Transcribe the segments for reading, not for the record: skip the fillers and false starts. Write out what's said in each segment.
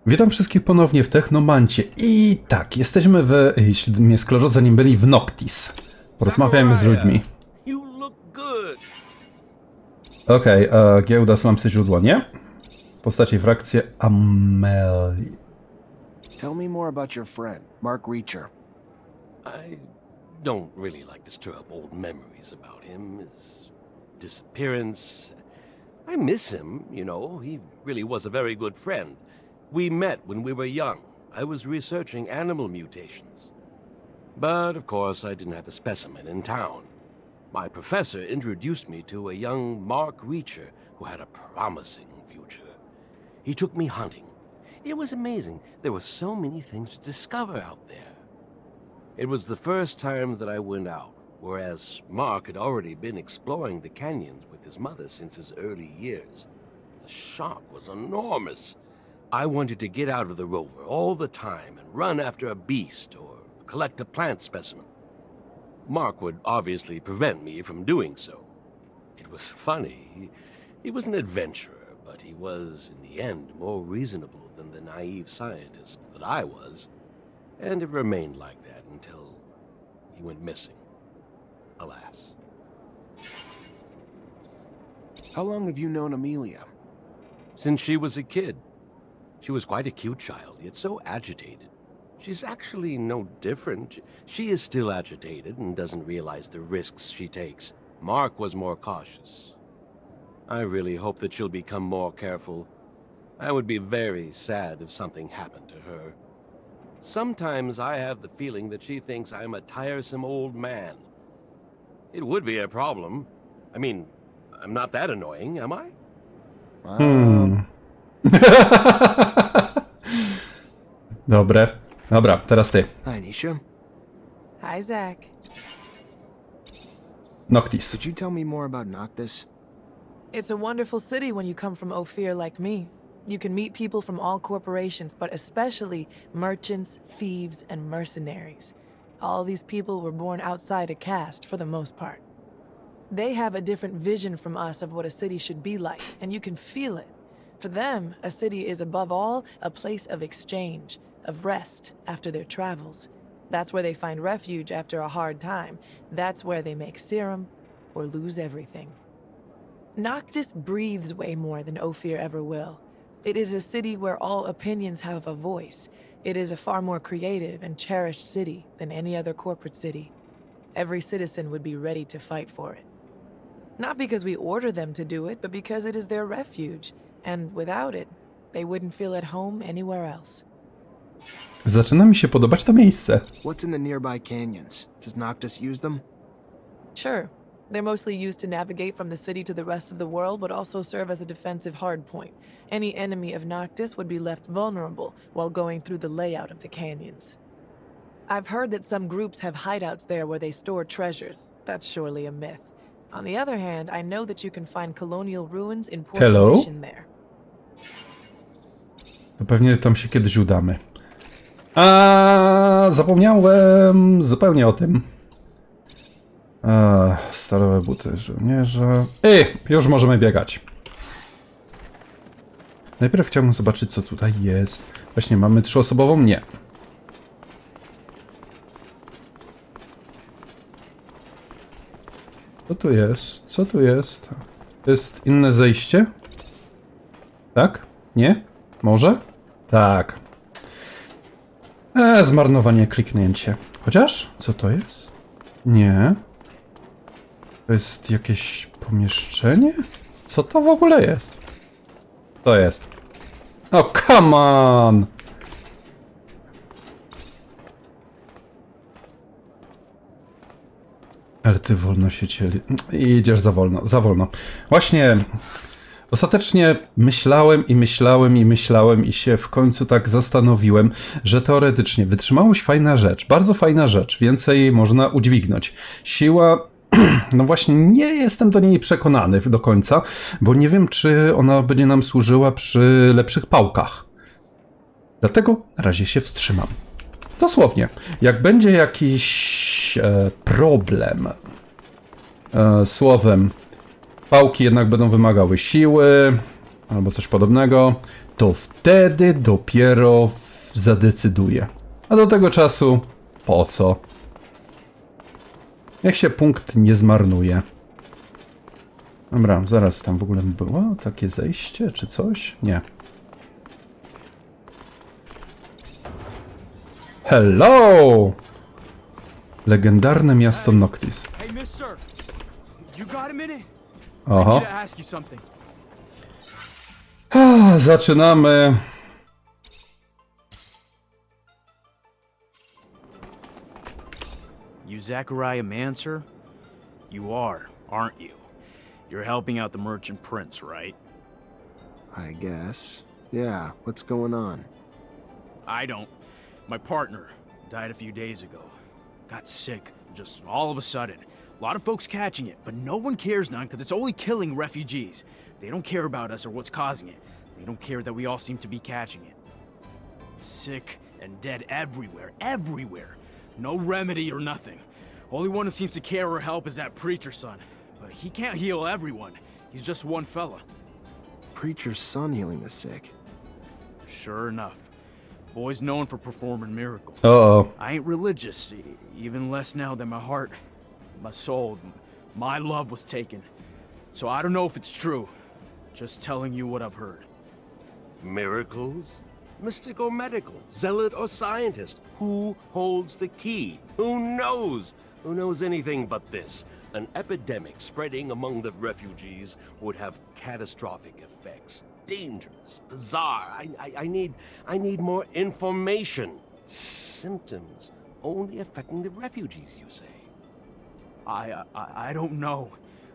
Witam wszystkich ponownie w Technomancie. I tak, jesteśmy jeśli mnie skleroza nie byli, w Noctis. Porozmawiajmy z ludźmi. Okej, giełda Slamsy źródło, nie? W postaci frakcji Amelie. Tell me more about your friend, Mark Reacher. I don't really like to stir up old memories about him, his disappearance. I miss him, you know. He really was a very good friend. We met when we were young. I was researching animal mutations. But, of course, I didn't have a specimen in town. My professor introduced me to a young Mark Reacher who had a promising future. He took me hunting. It was amazing. There were so many things to discover out there. It was the first time that I went out, whereas Mark had already been exploring the canyons with his mother since his early years. The shock was enormous. I wanted to get out of the rover all the time and run after a beast or collect a plant specimen. Mark would obviously prevent me from doing so. It was funny. He was an adventurer, but he was, in the end, more reasonable than the naive scientist that I was. And it remained like that until he went missing. Alas. How long have you known Amelia? Since she was a kid. She was quite a cute child, yet so agitated. She's actually no different. She is still agitated and doesn't realize the risks she takes. Mark was more cautious. I really hope that she'll become more careful. I would be very sad if something happened to her. Sometimes I have the feeling that she thinks I'm a tiresome old man. It would be a problem. I mean, I'm not that annoying, am I? Dobre. Dobra, teraz ty. Hi, Nisha. Hi, Zach. Noctis. Could you tell me more about Noctis? It's a wonderful city when you come from Ophir like me. You can meet people from all corporations, but especially merchants, thieves, and mercenaries. All these people were born outside a caste for the most part. They have a different vision from us of what a city should be like, and you can feel it. For them, a city is above all a place of exchange, of rest after their travels. That's where they find refuge after a hard time. That's where they make serum or lose everything. Noctis breathes way more than Ophir ever will. It is a city where all opinions have a voice. It is a far more creative and cherished city than any other corporate city. Every citizen would be ready to fight for it. Not because we order them to do it, but because it is their refuge. And without it, they wouldn't feel at home anywhere else. Zaczyna mi się podobać to miejsce. What's in the nearby canyons? Does Noctis use them? Sure, they're mostly used to navigate from the city to the rest of the world, but also serve as a defensive hardpoint. Any enemy of Noctis would be left vulnerable while going through the layout of the canyons. I've heard that some groups have hideouts there where they store treasures. That's surely a myth. On the other hand, I know that you can find colonial ruins in poor condition there. To pewnie tam się kiedyś udamy. Zapomniałem zupełnie o tym. Stalowe buty żołnierza. Już możemy biegać. Najpierw chciałbym zobaczyć, co tutaj jest. Właśnie, mamy trzyosobową? Nie. Co tu jest? Co tu jest? To jest inne zejście? Tak? Nie? Może? Tak. Zmarnowanie kliknięcie. Chociaż? Co to jest? Nie. To jest jakieś pomieszczenie? Co to w ogóle jest? To jest. O, come on! Ale ty wolno się cieli. Idziesz za wolno, za wolno. Właśnie, ostatecznie myślałem i się w końcu tak zastanowiłem, że teoretycznie wytrzymałość fajna rzecz, bardzo fajna rzecz, więcej można udźwignąć. Siła, no właśnie nie jestem do niej przekonany do końca, bo nie wiem, czy ona będzie nam służyła przy lepszych pałkach. Dlatego na razie się wstrzymam. Dosłownie, jak będzie jakiś problem, słowem, pałki jednak będą wymagały siły, albo coś podobnego, to wtedy dopiero zadecyduję. A do tego czasu po co? Niech się punkt nie zmarnuje. Dobra, zaraz tam w ogóle było takie zejście czy coś? Nie. Hello! Legendarne miasto Noctis. Hey, mister. You got a minute? Oho. To ask you something. Zaczynamy. You Zachariah Mancer? You are, aren't you? You're helping out the merchant prince, right? I guess. Yeah, what's going on? I don't. My partner died a few days ago. Got sick, just all of a sudden. A lot of folks catching it, but no one cares none because it's only killing refugees. They don't care about us or what's causing it. They don't care that we all seem to be catching it. Sick and dead everywhere, everywhere. No remedy or nothing. Only one who seems to care or help is that preacher's son. But he can't heal everyone. He's just one fella. Preacher's son healing the sick. Sure enough. Boy's known for performing miracles. Uh-oh. I ain't religious, even less now that my heart, my soul, my love was taken. So I don't know if it's true. Just telling you what I've heard. Miracles? Mystic or medical? Zealot or scientist? Who holds the key? Who knows? Who knows anything but this? An epidemic spreading among the refugees would have catastrophic effects. Dangerous, bizarre. I need more information. Symptoms only affecting the refugees, you say? I don't know.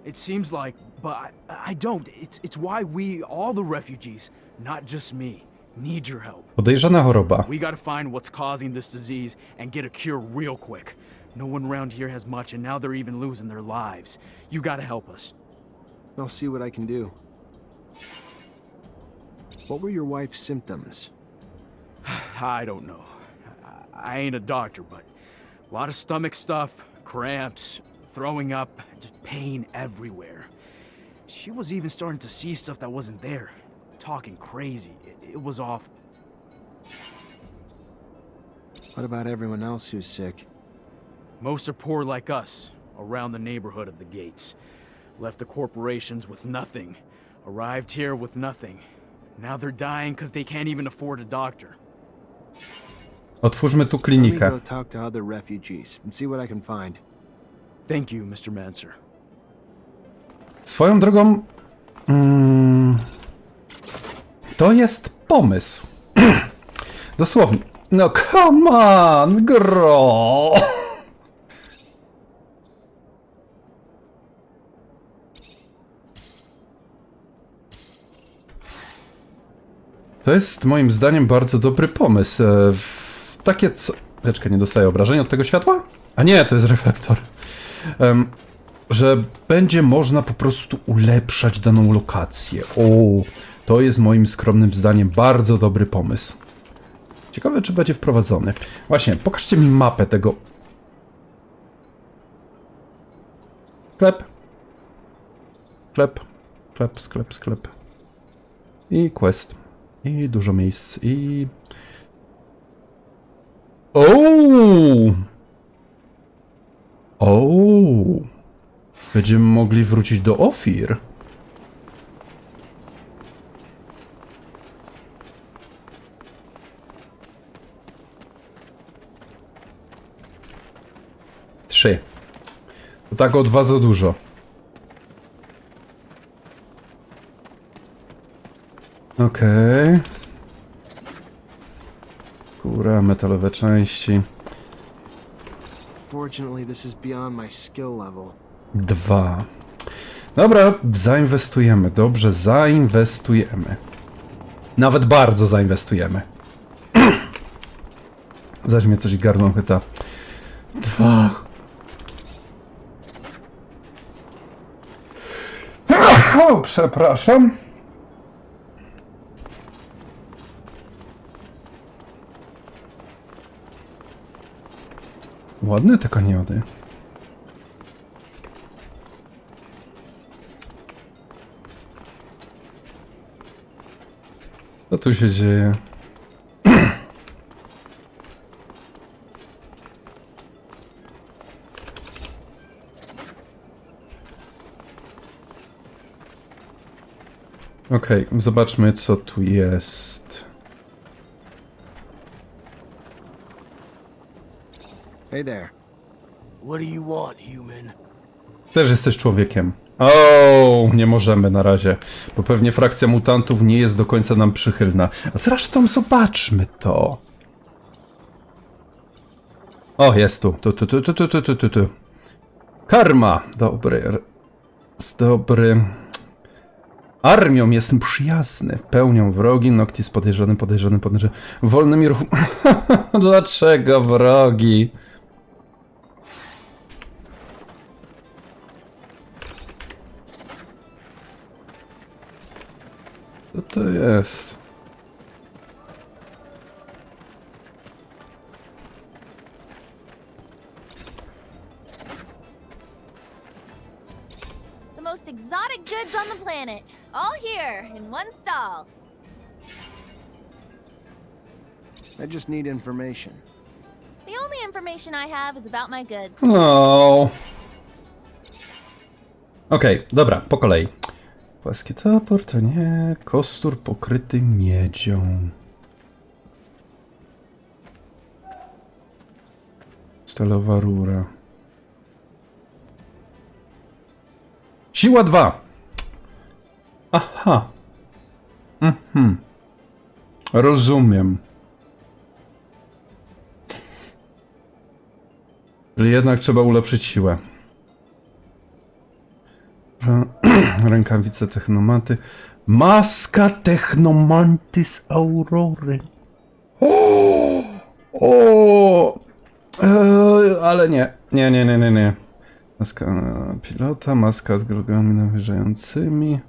It seems like, but I don't. It's why we, all the refugees, not just me, need your help. Podejrzana choroba. We gotta find what's causing this disease and get a cure real quick. No one around here has much, and now they're even losing their lives. You gotta help us. I'll see what I can do. What were your wife's symptoms? I don't know. I ain't a doctor, but a lot of stomach stuff, cramps, throwing up, just pain everywhere. She was even starting to see stuff that wasn't there. Talking crazy. It was awful. What about everyone else who's sick? Most are poor like us, around the neighborhood of the gates. Left the corporations with nothing. Arrived here with nothing. Now they're dying because they can't even afford a doctor. Otwórzmy tu Let me klinikę. go talk to other refugees and see what I can find. Thank you, Mr. Mancer. Swoją drogą... to jest pomysł. Dosłownie. No come on, gro! To jest moim zdaniem bardzo dobry pomysł. Takie co... Leczkę, nie dostaję obrażeń od tego światła? A nie, to jest reflektor. Że będzie można po prostu ulepszać daną lokację. O, to jest moim skromnym zdaniem bardzo dobry pomysł. Ciekawe, czy będzie wprowadzony. Właśnie, pokażcie mi mapę tego. Sklep. Sklep. Sklep, sklep, sklep. I quest. I dużo miejsc. I... Ooo! Ooo! Będziemy mogli wrócić do Ofir. Trzy. To tak o 2 za dużo. Okej. Góra, metalowe części. Fortunately, this is beyond my skill level. 2. Dobra, zainwestujemy. Dobrze, zainwestujemy. Nawet bardzo zainwestujemy. Zaś mnie coś garną chyta. 2. O, przepraszam. Ładne te kaniony. Co tu się dzieje? Okej, zobaczmy co tu jest. Hey there. What do you want, human? Też jesteś człowiekiem. O, nie możemy na razie, bo pewnie frakcja mutantów nie jest do końca nam przychylna. A zresztą zobaczmy to. O, jest tu. Tu. Karma. Dobry. Dobry. Armią jestem przyjazny. Pełnią wrogi. Noctis podejrzany. Wolnymi ruchami. Dlaczego wrogi? Co to jest? The most exotic goods on the planet. All here, in one stall. I just need information. The only information I have is about my goods. No. Okej, dobra, po kolei. Płaski topór to nie. Kostur pokryty miedzią. Stalowa rura. Siła 2. Aha. Rozumiem. Czyli jednak trzeba ulepszyć siłę. Rękawice technomanty. Maska technomanty z Aurory. Ale nie. Nie. Maska pilota, maska z grogami nawierzającymi.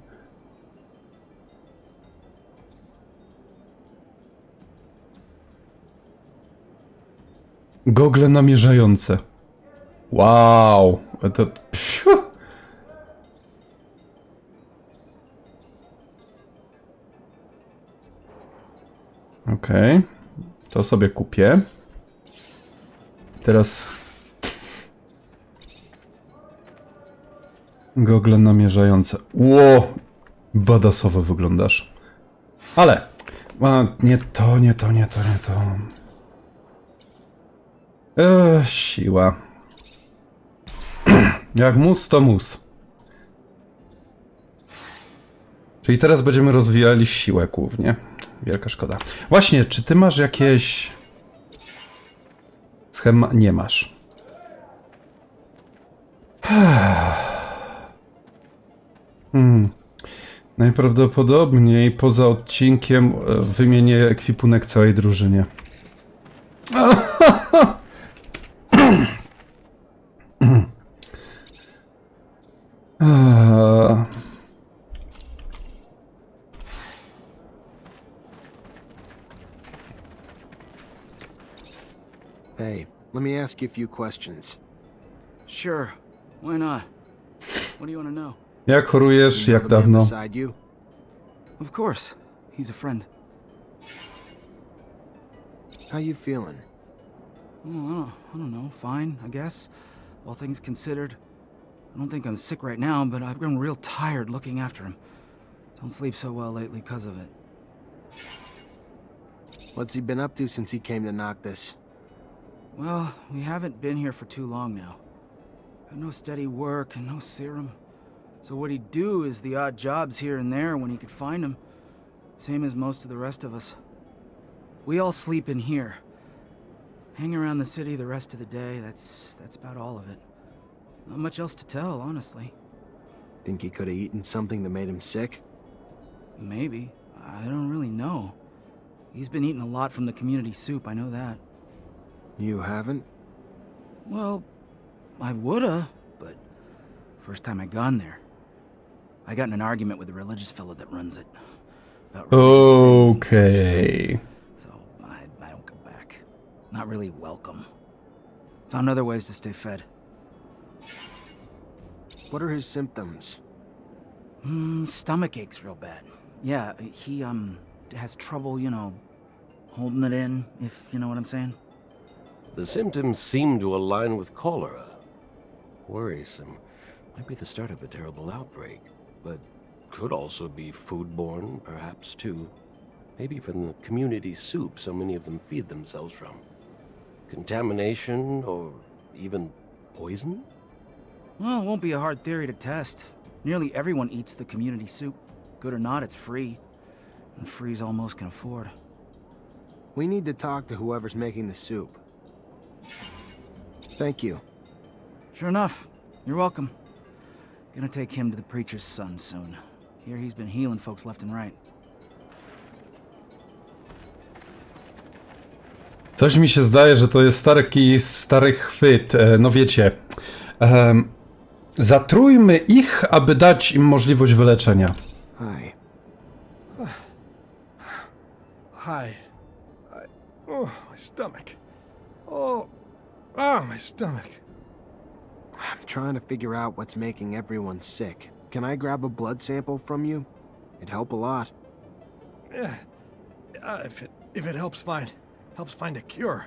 Gogle namierzające. Wow. To... Okej. To sobie kupię. Teraz... Gogle namierzające. Ło! Badasowo wyglądasz. Ale... nie to. Siła. Jak mus, to mus. Czyli teraz będziemy rozwijali siłę głównie. Wielka szkoda. Właśnie, czy ty masz jakieś... schema? Nie masz. Najprawdopodobniej poza odcinkiem wymienię ekwipunek całej drużynie. Hey, let me ask you a few questions. Sure, why not? What do you want to know? Jak chorujesz? You know Jak the man dawno? beside you? Of course, he's a friend. How you feeling? Oh, I don't know, fine, I guess. All things considered. I don't think I'm sick right now, but I've grown real tired looking after him. Don't sleep so well lately because of it. What's he been up to since he came to knock this? Well, we haven't been here for too long now. Got no steady work and no serum. So what he'd do is the odd jobs here and there when he could find them. Same as most of the rest of us. We all sleep in here. Hang around the city the rest of the day, that's about all of it. Not much else to tell, honestly. Think he could have eaten something that made him sick? Maybe. I don't really know. He's been eating a lot from the community soup, I know that. You haven't? Well, I woulda, but first time I gone there, I got in an argument with the religious fellow that runs it. About religious things and Okay. so I don't go back. Not really welcome. Found other ways to stay fed. What are his symptoms? Stomach aches real bad. Yeah, has trouble, you know, holding it in, if you know what I'm saying. The symptoms seem to align with cholera. Worrisome. Might be the start of a terrible outbreak, but could also be foodborne, perhaps, too. Maybe from the community soup so many of them feed themselves from. Contamination, or even poison? Well, it won't be a hard theory to test. Nearly everyone eats the community soup. Good or not, it's free. And free's all most can afford. We need to talk to whoever's making the soup. Thank you. Sure enough. You're welcome. Gonna take him to the preacher's son soon. Here he's been healing folks left and right. Coś mi się zdaje, że to jest stary chwyt. No wiecie, zatrójmy ich, aby dać im możliwość wyleczenia. Hi. Hi. Oh, my stomach. My stomach. I'm trying to figure out what's making everyone sick. Can I grab a blood sample from you? It'd help a lot. Yeah. If it helps find a cure.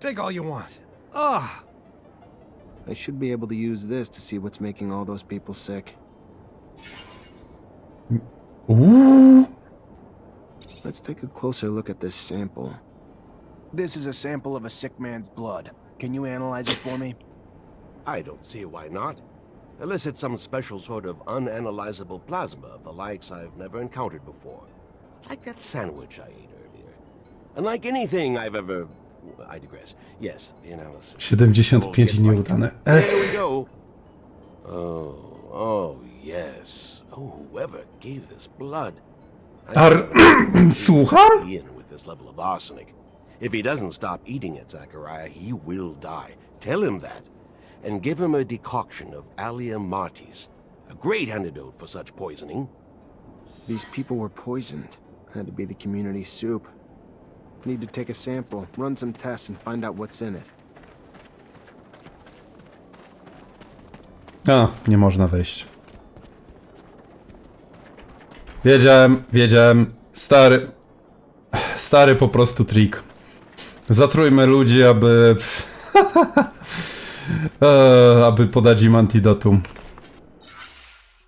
Take all you want. I should be able to use this to see what's making all those people sick. Ooh. Let's take a closer look at this sample. This is a sample of a sick man's blood. Can you analyze it for me? I don't see why not. Unless it's some special sort of unanalyzable plasma, the likes I've never encountered before. Like that sandwich I ate earlier. Unlike anything I've ever... I digress. Yes, the analysis. 75 nieudane. There we go. Oh, yes. Oh, whoever gave this blood. Słucham? In with this level of arsenic. If he doesn't stop eating it, Zachariah, he will die. Tell him that. And give him a decoction of Allia Martis. A great antidote for such poisoning. These people were poisoned. Had to be the community soup. Need to take a sample, run some tests, and find out what's in it. A, nie można wejść. Wiedziałem. Stary po prostu trik. Zatrójmy ludzi, aby... aby podać im antidotum.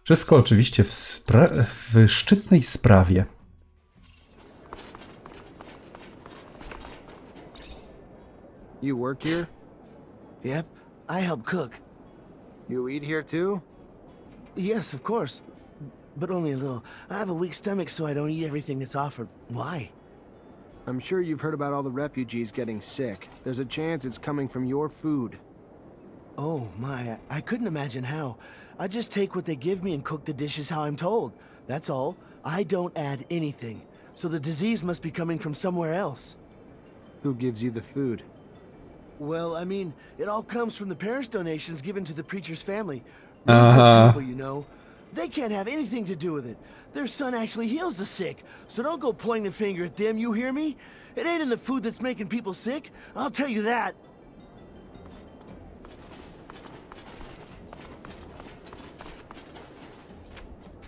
Wszystko oczywiście w szczytnej sprawie. You work here? Yep, I help cook. You eat here too? Yes, of course. But only a little. I have a weak stomach, so I don't eat everything that's offered. Why? I'm sure you've heard about all the refugees getting sick. There's a chance it's coming from your food. Oh, my, I couldn't imagine how. I just take what they give me and cook the dishes how I'm told. That's all. I don't add anything. So the disease must be coming from somewhere else. Who gives you the food? Well, I mean, it all comes from the parents' donations given to the preacher's family. Uh-huh. People, you know. They can't have anything to do with it. Their son actually heals the sick. So don't go pointing the finger at them, you hear me? It ain't in the food that's making people sick. I'll tell you that.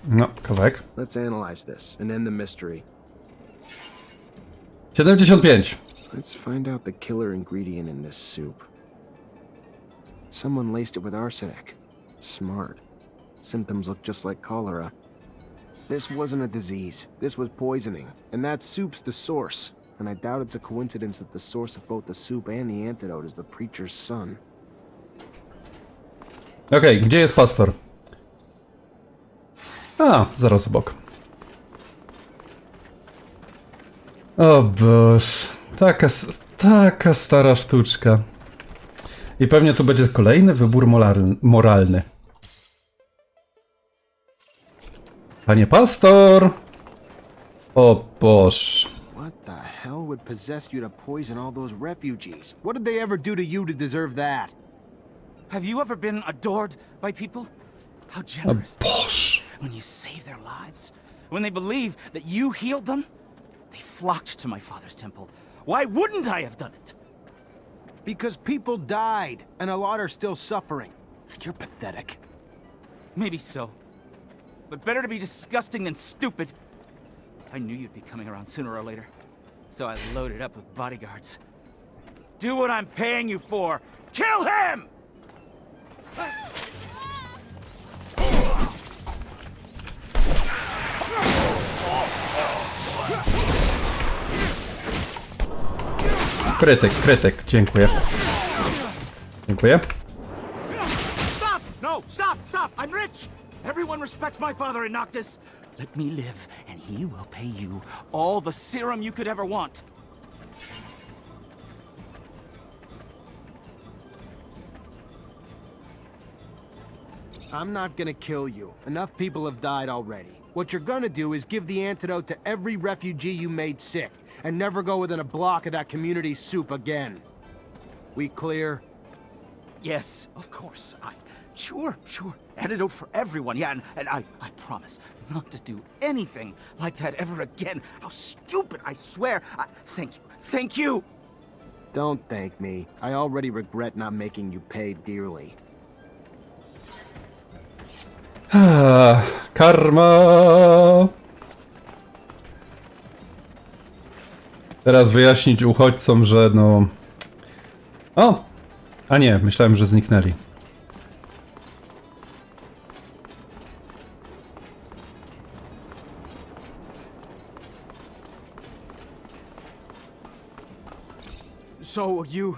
No, kawałek. Let's analyze this and end the mystery. 75. Let's find out the killer ingredient in this soup. Someone laced it with arsenic. Smart. Symptoms look just like cholera. This wasn't a disease. This was poisoning. And that soup's the source. And I doubt it's a coincidence that the source of both the soup and the antidote is the preacher's son. Okej, gdzie jest pastor? A, zaraz obok. O boż, taka stara sztuczka. I pewnie tu będzie kolejny wybór moralny. Panie pastor! O boż. What the hell would possess you to poison all those refugees? What did they ever do to you to deserve that? Have you ever been adored by people? How generous they Boż. are when you save their lives. When they believe that you healed them, they flocked to my father's temple. Why wouldn't I have done it? Because people died, and a lot are still suffering. You're pathetic. Maybe so. But better to be disgusting than stupid. I knew you'd be coming around sooner or later. So I loaded up with bodyguards. Do what I'm paying you for! Kill him! Krytyk, dziękuję. Dziękuję. Stop! No, stop! I'm rich! Everyone respects my father in Noctis. Let me live, and he will pay you all the serum you could ever want. I'm not gonna kill you. Enough people have died already. What you're gonna do is give the antidote to every refugee you made sick, and never go within a block of that community soup again. We clear? Yes, of course. Sure. Antidote for everyone, yeah, and I promise not to do anything like that ever again. How stupid, I swear. Thank you. Don't thank me. I already regret not making you pay dearly. Karma! Teraz wyjaśnić uchodźcom, że no... O! A nie, myślałem, że zniknęli. So, you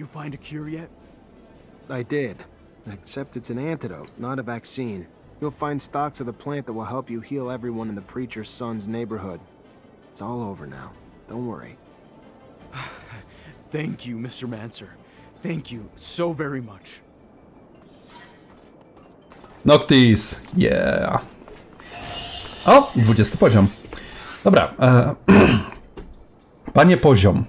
find a cure yet? I did. Except it's an antidote, not a vaccine. You'll find stocks of the plant that will help you heal everyone in the preacher's son's neighborhood. It's all over now. Don't worry. Thank you, Mr. Mancer. Thank you so very much. Noctis! Yeah! O! 20 poziom. Dobra. Panie poziom.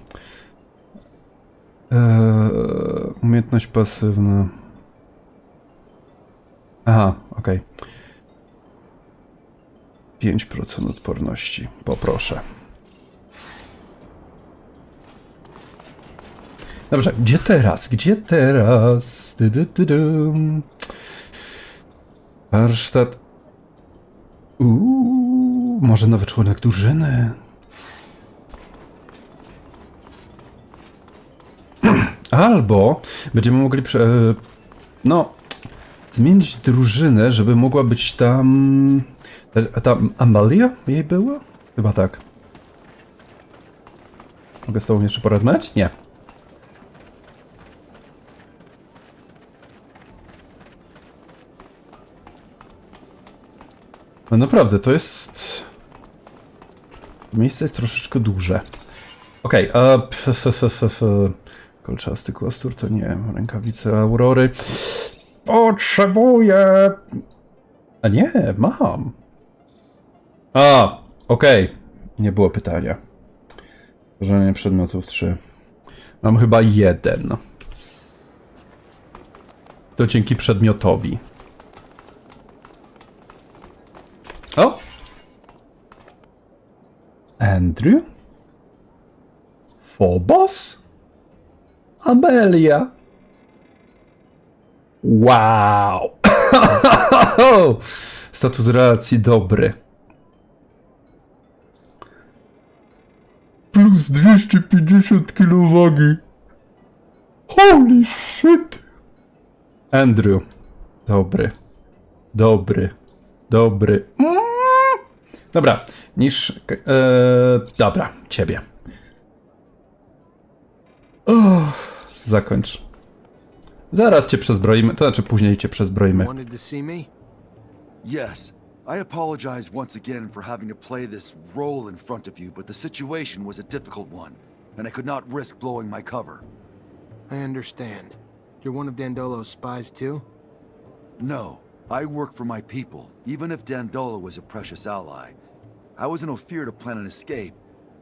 Umiejętność pasywna. Aha, okej. 5% odporności. Poproszę. Dobrze, gdzie teraz? Warsztat. Może nowy członek drużyny? Albo będziemy mogli zmienić drużynę, żeby mogła być tam... Tam Amalia jej była? Chyba tak. Mogę z tobą jeszcze porozmawiać? Nie. No naprawdę, to jest... Miejsce jest troszeczkę duże. Okej, kolczasty kostur to nie, rękawice Aurory. Potrzebuję... A nie, mam. Okej. Nie było pytania. Tworzenie przedmiotów 3. Mam chyba 1. To dzięki przedmiotowi. O! Andrew? Phobos? Amelia? Wow! Status relacji dobry. Plus 250 kg wagi. Holy shit! Andrew. Dobry. Dobra, dobra, ciebie. Zakończ. Zaraz cię przezbroimy, to znaczy później cię przezbroimy. Wanted to see me? Yes. I apologize once again for having to play this role in front of you, but the situation was a difficult one, and I could not risk blowing my cover. I understand. You're one of Dandolo's spies too? No, I work for my people, even if Dandolo was a precious ally. I was in Ophir to plan an escape,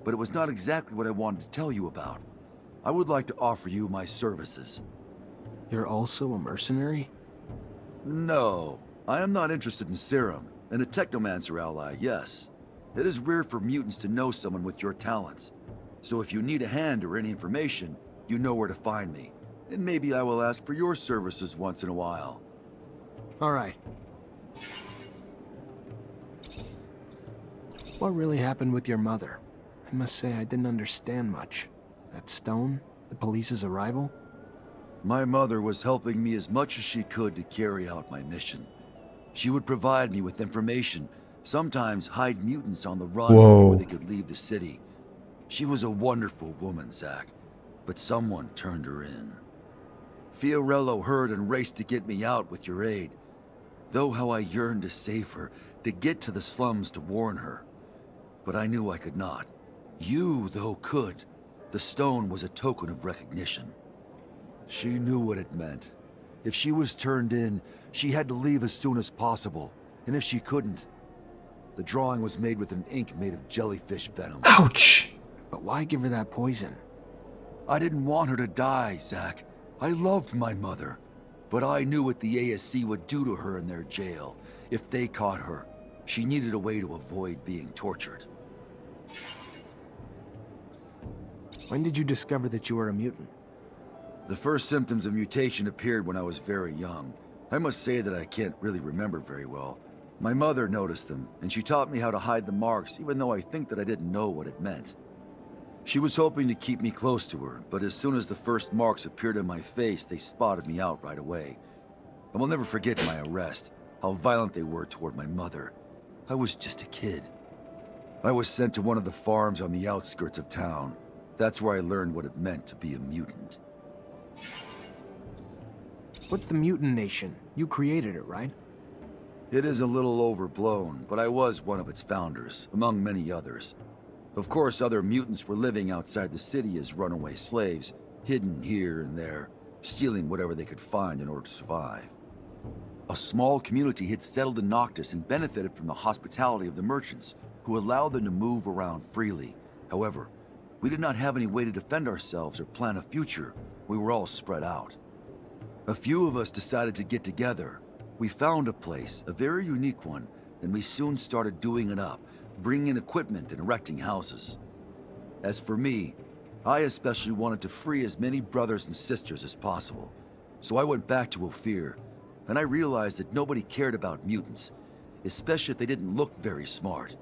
but it was not exactly what I wanted to tell you about. I would like to offer you my services. You're also a mercenary? No, I am not interested in serum, and a Technomancer ally, yes. It is rare for mutants to know someone with your talents. So if you need a hand or any information, you know where to find me. And maybe I will ask for your services once in a while. All right. What really happened with your mother? I must say I didn't understand much. That stone? The police's arrival? My mother was helping me as much as she could to carry out my mission. She would provide me with information, sometimes hide mutants on the run before they could leave the city. She was a wonderful woman, Zach, but someone turned her in. Fiorello heard and raced to get me out with your aid. Though how I yearned to save her, to get to the slums to warn her. But I knew I could not. You, though, could. The stone was a token of recognition. She knew what it meant. If she was turned in, she had to leave as soon as possible. And if she couldn't, the drawing was made with an ink made of jellyfish venom. Ouch! But why give her that poison? I didn't want her to die, Zach. I loved my mother. But I knew what the ASC would do to her in their jail. If they caught her, she needed a way to avoid being tortured. When did you discover that you were a mutant? The first symptoms of mutation appeared when I was very young. I must say that I can't really remember very well. My mother noticed them, and she taught me how to hide the marks, even though I think that I didn't know what it meant. She was hoping to keep me close to her, but as soon as the first marks appeared on my face, they spotted me out right away. I will never forget my arrest, how violent they were toward my mother. I was just a kid. I was sent to one of the farms on the outskirts of town. That's where I learned what it meant to be a mutant. What's the Mutant Nation? You created it, right? It is a little overblown, but I was one of its founders, among many others. Of course, other mutants were living outside the city as runaway slaves, hidden here and there, stealing whatever they could find in order to survive. A small community had settled in Noctis and benefited from the hospitality of the merchants, who allowed them to move around freely. However, we did not have any way to defend ourselves or plan a future. We were all spread out. A few of us decided to get together. We found a place, a very unique one, and we soon started doing it up, bringing in equipment and erecting houses. As for me, I especially wanted to free as many brothers and sisters as possible. So I went back to Ophir, and I realized that nobody cared about mutants, especially if they didn't look very smart.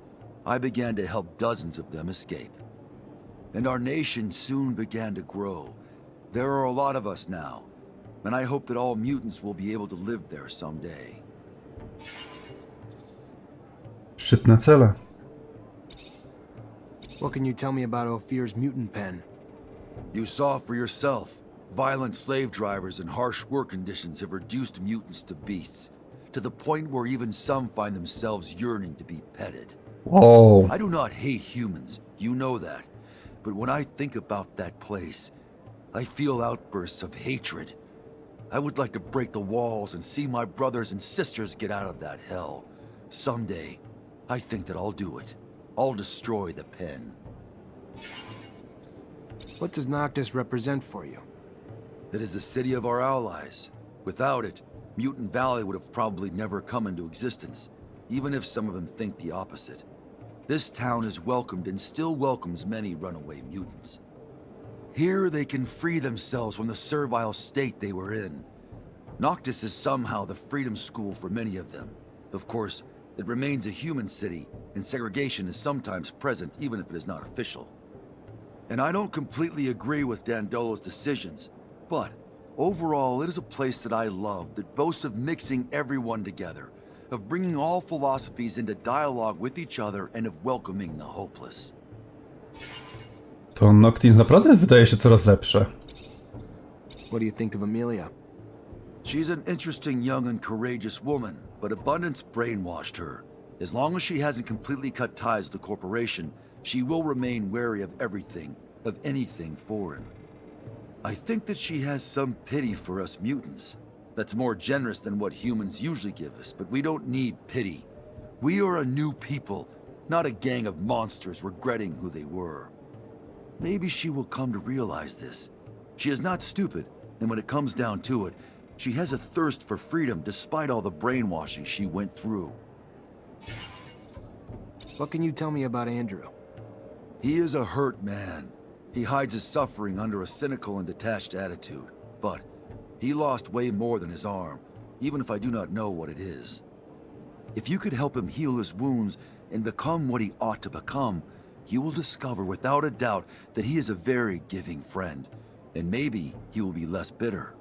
I began to help dozens of them escape. And our nation soon began to grow. There are a lot of us now, and I hope that all mutants will be able to live there someday. Szczytne cele. What can you tell me about Ophir's mutant pen? You saw for yourself. Violent slave drivers and harsh work conditions have reduced mutants to beasts, to the point where even some find themselves yearning to be petted. Whoa. I do not hate humans, you know that. But when I think about that place, I feel outbursts of hatred. I would like to break the walls and see my brothers and sisters get out of that hell. Someday, I think that I'll do it. I'll destroy the pen. What does Noctis represent for you? It is the city of our allies. Without it, Mutant Valley would have probably never come into existence, even if some of them think the opposite. This town has welcomed and still welcomes many runaway mutants. Here they can free themselves from the servile state they were in. Noctis is somehow the freedom school for many of them. Of course, it remains a human city, and segregation is sometimes present even if it is not official. And I don't completely agree with Dandolo's decisions, but overall it is a place that I love that boasts of mixing everyone together, of bringing all philosophies into dialogue with each other and of welcoming the hopeless. To Noctis naprawdę wydaje się coraz lepsze. What do you think of Amelia? She's an interesting young and courageous woman, but abundance brainwashed her. As long as she hasn't completely cut ties with the corporation, she will remain wary of everything, of anything foreign. I think that she has some pity for us mutants. That's more generous than what humans usually give us, but we don't need pity. We are a new people, not a gang of monsters regretting who they were. Maybe she will come to realize this. She is not stupid, and when it comes down to it, she has a thirst for freedom despite all the brainwashing she went through. What can you tell me about Andrew? He is a hurt man. He hides his suffering under a cynical and detached attitude. But he lost way more than his arm, even if I do not know what it is. If you could help him heal his wounds, and become what he ought to become, you will discover without a doubt that he is a very giving friend, and maybe he will be less bitter.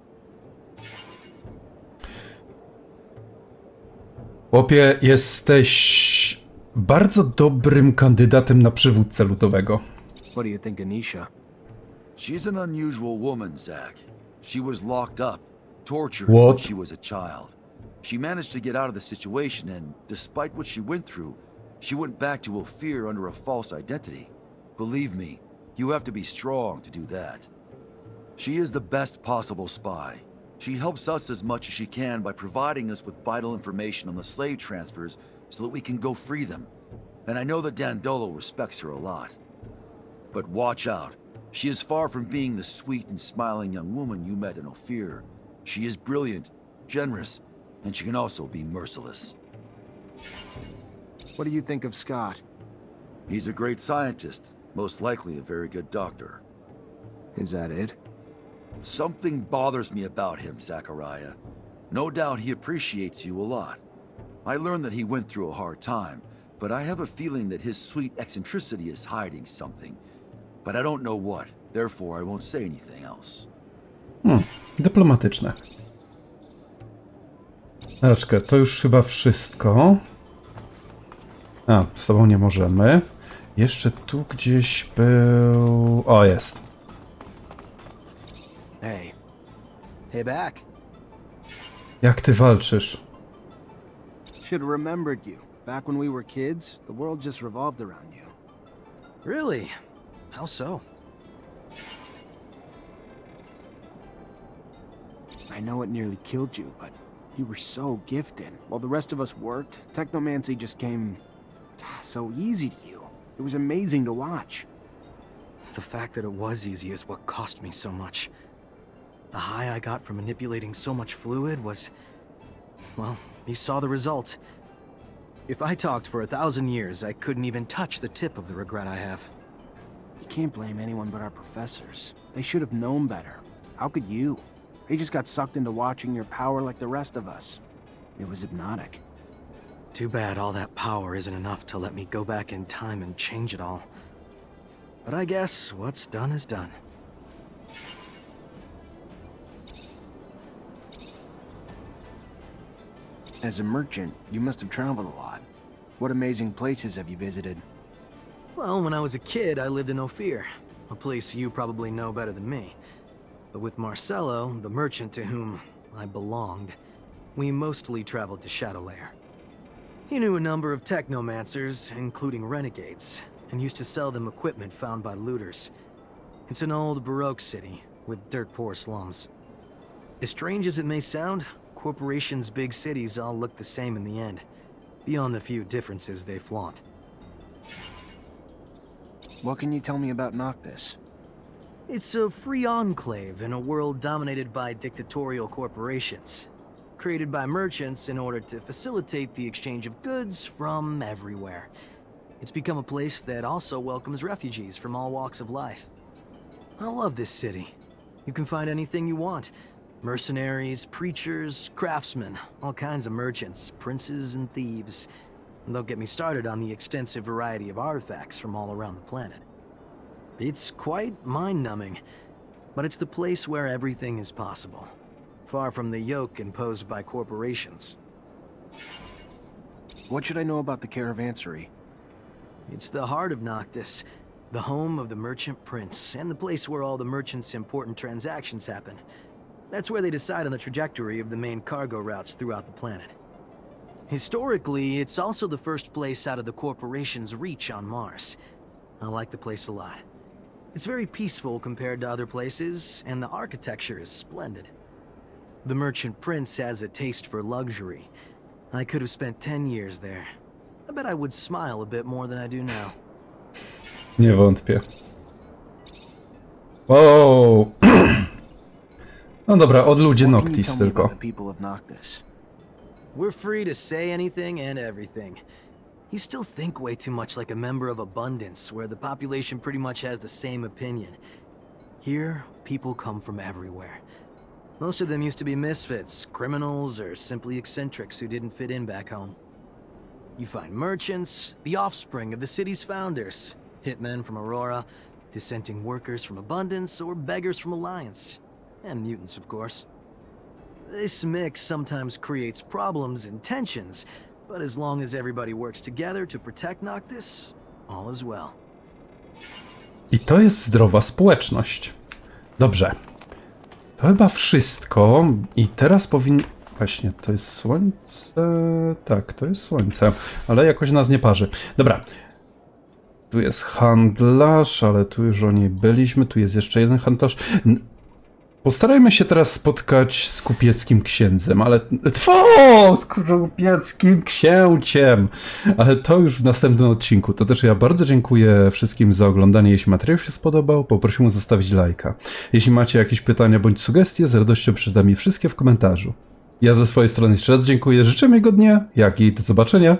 Chłopie, jesteś bardzo dobrym kandydatem na przywódcę ludowego. What do you think, Anisha? She's an unusual woman, Zach. She was locked up, tortured What? when she was a child. She managed to get out of the situation, and despite what she went through, she went back to Ophir under a false identity. Believe me, you have to be strong to do that. She is the best possible spy. She helps us as much as she can by providing us with vital information on the slave transfers so that we can go free them. And I know that Dandolo respects her a lot. But watch out. She is far from being the sweet and smiling young woman you met in Ophir. She is brilliant, generous, and she can also be merciless. What do you think of Scott? He's a great scientist, most likely a very good doctor. Is that it? Something bothers me about him, Zachariah. No doubt he appreciates you a lot. I learned that he went through a hard time, but I have a feeling that his sweet eccentricity is hiding something. But I don't know what, therefore I won't say anything else. Dyplomatyczne. Raczkę, to już chyba wszystko. A, z tobą nie możemy. Jeszcze tu gdzieś był... O, jest. Hey. Hey, back. Jak ty walczysz? Should have remembered you. Back when we were kids, the world just revolved around you. Really? How so? I know it nearly killed you, but you were so gifted. While the rest of us worked, Technomancy just came so easy to you. It was amazing to watch. The fact that it was easy is what cost me so much. The high I got from manipulating so much fluid was... well, you saw the result. If I talked for 1,000 years, I couldn't even touch the tip of the regret I have. You can't blame anyone but our professors. They should have known better. How could you? They just got sucked into watching your power like the rest of us. It was hypnotic. Too bad all that power isn't enough to let me go back in time and change it all. But I guess what's done is done. As a merchant, you must have traveled a lot. What amazing places have you visited? Well, when I was a kid, I lived in Ophir, a place you probably know better than me. But with Marcello, the merchant to whom I belonged, we mostly traveled to Shadowlair. He knew a number of Technomancers, including renegades, and used to sell them equipment found by looters. It's an old Baroque city, with dirt-poor slums. As strange as it may sound, corporations' big cities all look the same in the end, beyond the few differences they flaunt. What can you tell me about Noctis? It's a free enclave in a world dominated by dictatorial corporations, created by merchants in order to facilitate the exchange of goods from everywhere. It's become a place that also welcomes refugees from all walks of life. I love this city. You can find anything you want. Mercenaries, preachers, craftsmen, all kinds of merchants, princes and thieves. And don't get me started on the extensive variety of artifacts from all around the planet. It's quite mind-numbing, but it's the place where everything is possible. Far from the yoke imposed by corporations. What should I know about the Caravanserai? It's the heart of Noctis, the home of the merchant prince, and the place where all the merchants' important transactions happen. That's where they decide on the trajectory of the main cargo routes throughout the planet. Historically, it's also the first place out of the corporation's reach on Mars. I like the place a lot. It's very peaceful compared to other places, and the architecture is splendid. The merchant prince has a taste for luxury. I could have spent 10 years there. I bet I would smile a bit more than I do now. Nie wątpię. Wow. No dobra, od ludzie What can you Noctis tell me tylko. about the people of Noctis? We're free to say anything and everything. You still think way too much like a member of Abundance, where the population pretty much has the same opinion. Here, people come from everywhere. Most of them used to be misfits, criminals, or simply eccentrics who didn't fit in back home. You find merchants, the offspring of the city's founders, hitmen from Aurora, dissenting workers from Abundance, or beggars from Alliance. And mutants, of course. This mix sometimes creates problems and tensions, but as long as everybody works together to protect Noctis, all is well. I to jest zdrowa społeczność. Dobrze. To chyba wszystko. I teraz powinien... Właśnie, to jest słońce... Tak, to jest słońce. Ale jakoś nas nie parzy. Dobra. Tu jest handlarz, ale tu już o niej byliśmy. Tu jest jeszcze jeden handlarz. Postarajmy się teraz spotkać z kupieckim księdzem, ale... z kupieckim księciem! Ale to już w następnym odcinku. To też ja bardzo dziękuję wszystkim za oglądanie. Jeśli materiał się spodobał, poprosimy o zostawić lajka. Jeśli macie jakieś pytania bądź sugestie, z radością przeczytam je wszystkie w komentarzu. Ja ze swojej strony jeszcze raz dziękuję, życzę miłego dnia, jak i do zobaczenia.